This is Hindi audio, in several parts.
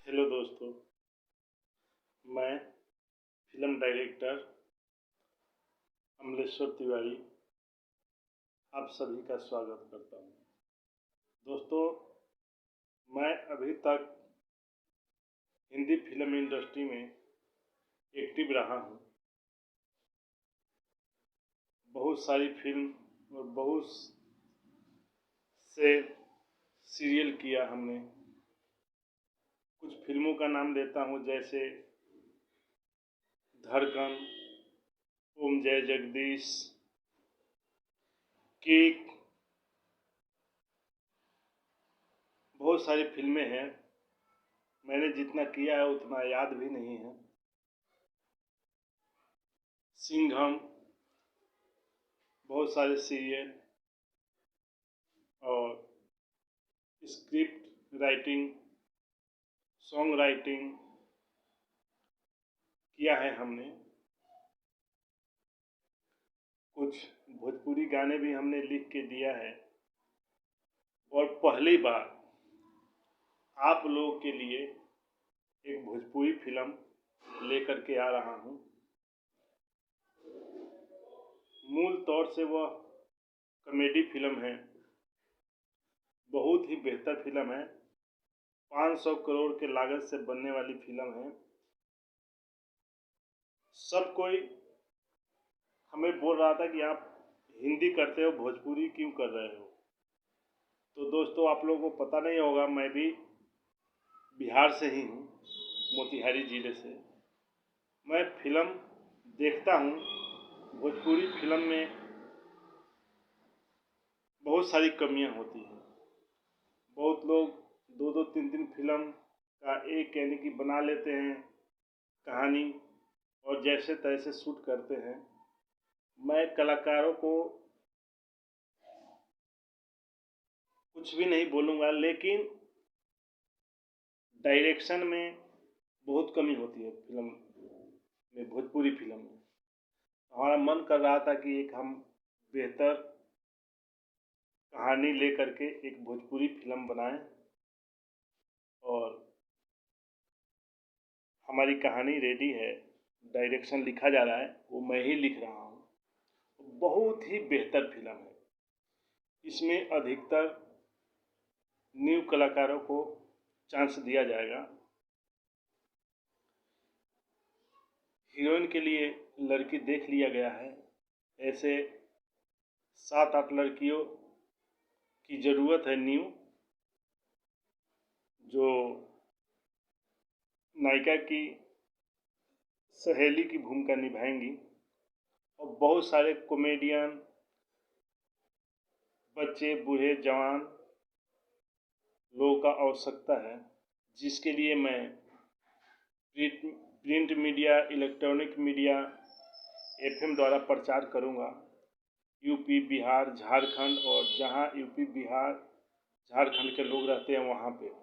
हेलो दोस्तों, मैं फिल्म डायरेक्टर अमलेश्वर तिवारी आप सभी का स्वागत करता हूं। दोस्तों, मैं अभी तक हिंदी फिल्म इंडस्ट्री में एक्टिव रहा हूं। बहुत सारी फिल्म और बहुत से सीरियल किया हमने। कुछ फिल्मों का नाम लेता हूं, जैसे धड़कन, ओम जय जगदीश, किक। बहुत सारी फिल्में हैं। मैंने जितना किया है उतना याद भी नहीं है। सिंघम, बहुत सारे सीरियल और स्क्रिप्ट राइटिंग, सॉन्ग राइटिंग किया है हमने। कुछ भोजपुरी गाने भी हमने लिख के दिया है। और पहली बार आप लोगों के लिए एक भोजपुरी फिल्म लेकर के आ रहा हूँ। मूल तौर से वह कॉमेडी फिल्म है। बहुत ही बेहतर फिल्म है। 500 करोड़ के लागत से बनने वाली फिल्म है। सब कोई हमें बोल रहा था कि आप हिंदी करते हो, भोजपुरी क्यों कर रहे हो। तो दोस्तों, आप लोगों को पता नहीं होगा, मैं भी बिहार से ही हूँ, मोतिहारी ज़िले से। मैं फिल्म देखता हूँ। भोजपुरी फिल्म में बहुत सारी कमियां होती हैं। बहुत लोग दो दो तीन तीन फिल्म का एक यानी कि बना लेते हैं कहानी, और जैसे तैसे शूट करते हैं। मैं कलाकारों को कुछ भी नहीं बोलूँगा, लेकिन डायरेक्शन में बहुत कमी होती है फिल्म में, भोजपुरी फिल्म में। हमारा मन कर रहा था कि एक हम बेहतर कहानी लेकर के एक भोजपुरी फिल्म बनाएं, और हमारी कहानी रेडी है। डायरेक्शन लिखा जा रहा है, वो मैं ही लिख रहा हूँ। बहुत ही बेहतर फिल्म है। इसमें अधिकतर न्यू कलाकारों को चांस दिया जाएगा। हीरोइन के लिए लड़की देख लिया गया है। ऐसे 7-8 लड़कियों की ज़रूरत है न्यू, जो नायिका की सहेली की भूमिका निभाएंगी। और बहुत सारे कॉमेडियन, बच्चे, बूढ़े, जवान लोगों का आवश्यकता है, जिसके लिए मैं print media, electronic media, FM द्वारा प्रचार करूंगा। यूपी, बिहार, झारखंड, और जहां यूपी, बिहार, झारखंड के लोग रहते हैं वहां पे।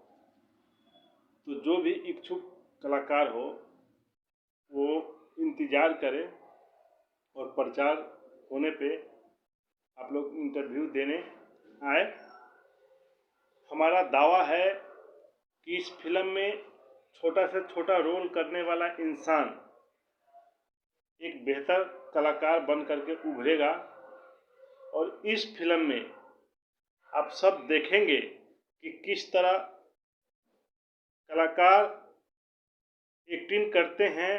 तो जो भी इच्छुक कलाकार हो, वो इंतज़ार करें, और प्रचार होने पे आप लोग इंटरव्यू देने आए। हमारा दावा है कि इस फिल्म में छोटा से छोटा रोल करने वाला इंसान एक बेहतर कलाकार बन करके उभरेगा। और इस फिल्म में आप सब देखेंगे कि किस तरह कलाकार एक्टिंग करते हैं,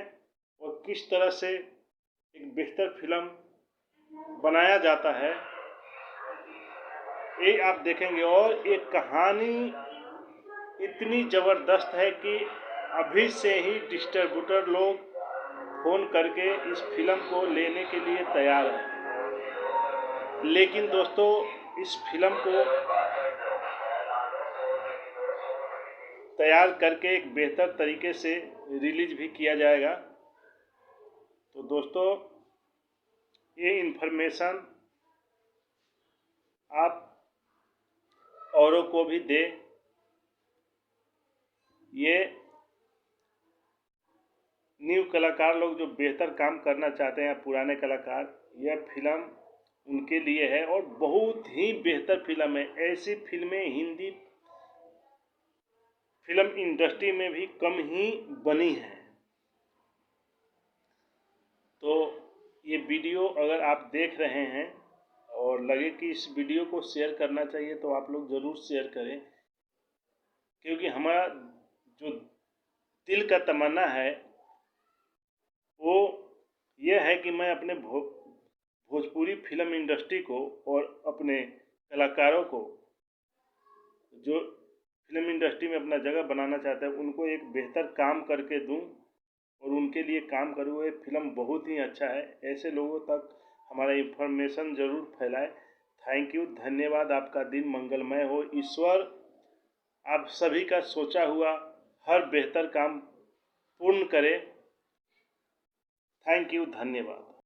और किस तरह से एक बेहतर फिल्म बनाया जाता है, ये आप देखेंगे। और एक कहानी इतनी ज़बरदस्त है कि अभी से ही डिस्ट्रीब्यूटर लोग फ़ोन करके इस फिल्म को लेने के लिए तैयार हैं। लेकिन दोस्तों, इस फिल्म को तैयार करके एक बेहतर तरीके से रिलीज भी किया जाएगा। तो दोस्तों, ये इन्फॉर्मेशन आप औरों को भी दें। ये न्यू कलाकार लोग जो बेहतर काम करना चाहते हैं, पुराने कलाकार, यह फिल्म उनके लिए है। और बहुत ही बेहतर फिल्म है। ऐसी फिल्में हिंदी फिल्म इंडस्ट्री में भी कम ही बनी है। तो ये वीडियो अगर आप देख रहे हैं और लगे कि इस वीडियो को शेयर करना चाहिए तो आप लोग ज़रूर शेयर करें, क्योंकि हमारा जो दिल का तमन्ना है वो ये है कि मैं अपने भोजपुरी फिल्म इंडस्ट्री को और अपने कलाकारों को जो फिल्म इंडस्ट्री में अपना जगह बनाना चाहते हैं उनको एक बेहतर काम करके दूं और उनके लिए काम करूँ। ये फिल्म बहुत ही अच्छा है, ऐसे लोगों तक हमारा इन्फॉर्मेशन ज़रूर फैलाए। थैंक यू, धन्यवाद। आपका दिन मंगलमय हो। ईश्वर आप सभी का सोचा हुआ हर बेहतर काम पूर्ण करे। थैंक यू, धन्यवाद।